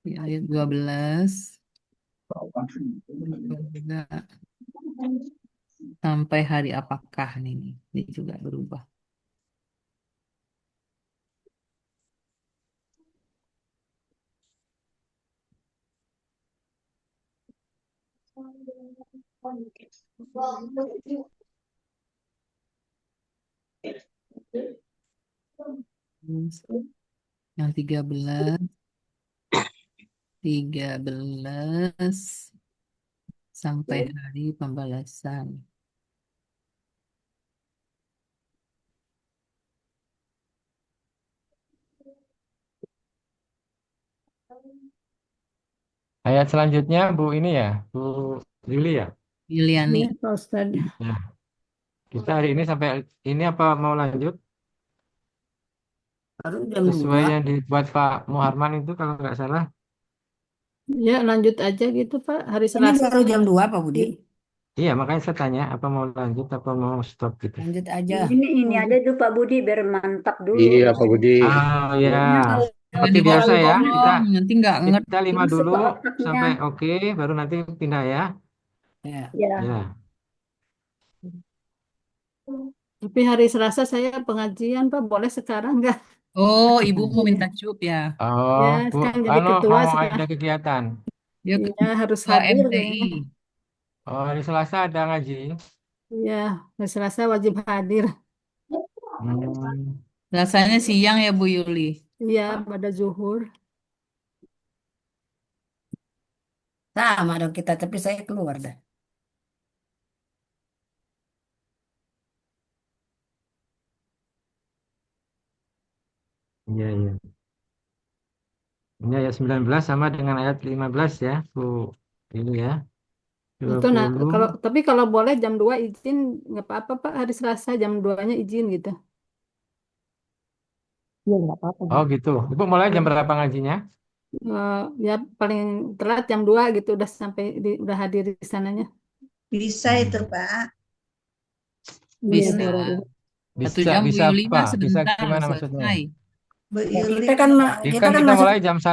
12 juga sampai hari apakah nih? Ini juga berubah. Terus yang 13 sampai hari pembalasan. Ayat selanjutnya Bu ini ya, Bu Juli ya. Yuliani. Ya, Pak Ustadz. Ya, kita hari ini sampai ini apa mau lanjut Baru jam sesuai 2. yang dibuat Pak Muharman itu kalau nggak salah. Ya, lanjut aja gitu, Pak. Hari Ini Selasa. baru jam 2, Pak Budi. Iya, makanya saya tanya apa mau lanjut apa mau stop gitu. Lanjut aja. Ini aja tuh Pak Budi biar mantap dulu. Iya Pak Budi. Ah ya, Soalnya kalau Jangan seperti biasa ya, kita dipotong-potong, nanti nggak ngerti. kita lima masuk dulu ke otaknya. sampai oke, baru nanti pindah ya. Ya. Ya. Ya, Tapi hari Selasa saya pengajian, Pak. Boleh sekarang nggak? Oh, ibu mau minta cup ya? oh Ya, Bu, sekarang jadi ketua mau sekarang. ada kegiatan. Dia Iya, harus ketua hadir MTI. kayaknya. Oh, hari Selasa ada ngaji. Iya, hari Selasa wajib hadir. Hmm, Rasanya siang ya Bu Yuli. Iya, pada zuhur. Sama dong kita, tapi saya keluar dah. iya iya. Ini ayat 19 sama dengan ayat 15 ya, Bu. Ini ya. Itu nah, 20. tapi kalau boleh jam 2 izin nggak apa-apa Pak, hari Selasa jam 2-nya izin gitu. Iya, nggak apa-apa. Oh gitu. Ibu mulai jam berapa ngajinya? Ya paling telat jam 2 gitu udah sampai udah hadir di sananya. Bisa itu, Pak. Iya, Bisa. Bu Robi. 1 Bisa jam Bu bisa Yuli apa? mah Bisa sebentar gimana maksudnya? selesai. Bu Ya, Yuli. kita Kan kan kita masuk mulai jam 1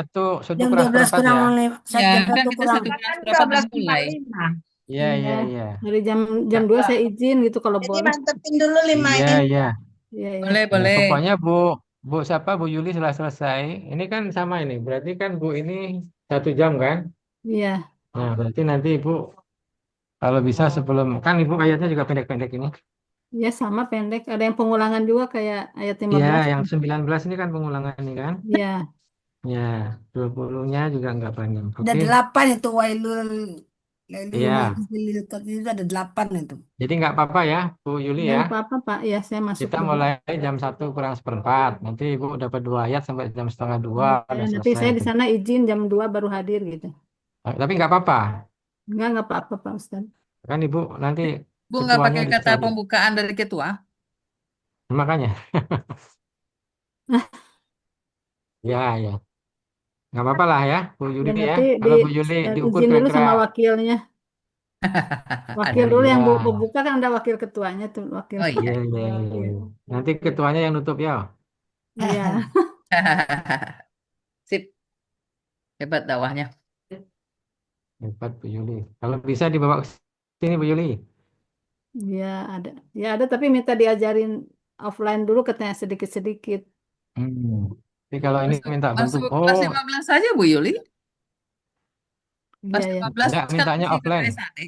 jam kurang 12 seperempat kurang ya. Ya, jam kan 1 kita kurang 1 kurang Kan seperempat udah 12 mulai. 45. Iya iya Iya, iya. dari jam 2 saya izin gitu kalau Jadi boleh. mantepin dulu 5 Iya ini. iya. Iya, iya. Boleh, Ya, boleh. pokoknya Bu siapa Bu Yuli setelah selesai. Ini kan sama ini. Berarti kan Bu ini 1 jam kan? Iya, Nah berarti nanti Ibu kalau bisa sebelum kan Ibu ayatnya juga pendek-pendek ini. iya sama pendek. Ada yang pengulangan juga kayak ayat Iya 15. yang 19 ini kan pengulangan ini kan. Iya, Ya 20-nya juga nggak panjang. ada Oke. 8 itu wailul wailul Iya. lil itu ada 8 itu. Jadi nggak apa-apa ya Bu Yuli ya ya. nggak apa-apa Pak. Ya saya masuk Kita dulu. mulai jam 1 kurang seperempat. Nanti Ibu dapat 2 ayat sampai jam setengah 2 udah Nanti selesai. saya di sana izin jam 2 baru hadir gitu. Tapi nggak apa-apa. Nggak apa-apa Pak Ustaz. Kan Ibu nanti Bu nggak ketuanya pakai kata dicari. pembukaan dari ketua? Makanya. Ya, ya. Nggak apa-apa lah ya, Bu Yuli Dan ya. nanti Kalau Bu Yuli diukur izin dulu kira-kira. sama wakilnya. Wakil Ada. dulu yang Ya, buka kan ada wakil ketuanya tuh wakil. Oh iya, iya. iya, iya. Nanti ketuanya yang nutup ya. Iya. Sip. Hebat dakwahnya. Hebat Bu Yuli. Kalau bisa dibawa ke sini Bu Yuli. Iya ada. Ya ada tapi minta diajarin offline dulu katanya sedikit-sedikit. Tapi kalau ini minta bantu. Masuk kelas Oh, 15 saja Bu Yuli. Kelas Iya, ya. 15 enggak, kan sekarang mintanya masih offline. PPSAD.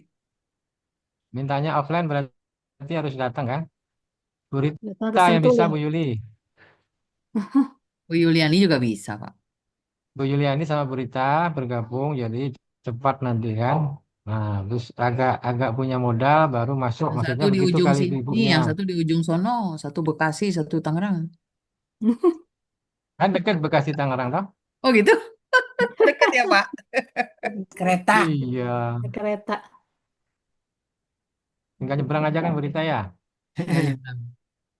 Mintanya offline berarti harus datang kan? Bu Datang ke Rita yang Sentul bisa ya. Bu Yuli. Bu Yuliani juga bisa Pak. Bu Yuliani sama Bu Rita bergabung jadi cepat nanti kan. Nah, terus agak punya modal baru masuk. Yang Maksudnya satu di begitu ujung kali sini, ibunya. yang satu di ujung sono, satu Bekasi, satu Tangerang. Kan dekat Bekasi Tangerang toh? Oh gitu? Dekat ya Pak? Kereta. Iya. Kereta. Tinggal nyebrang aja kan Bu Rita ya.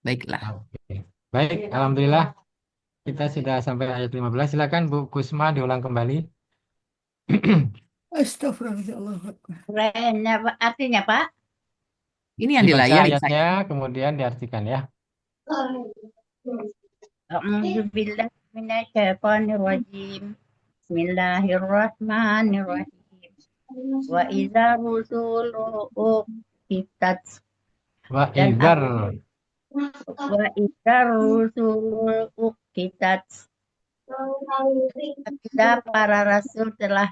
Baiklah. Oke. Baik, alhamdulillah kita sudah sampai ayat 15. Silakan Bu Kusma diulang kembali. Astagfirullah. Keren. Artinya Pak? Ini yang di Dibaca layar ya ayatnya saya. kemudian diartikan ya. A'udzubillahi minasyaitonirrajim. Bismillahirrahmanirrahim. Wa idza rusulu uqitat Wa dan idhar. wa idza rusulu uqitat. Apabila para rasul telah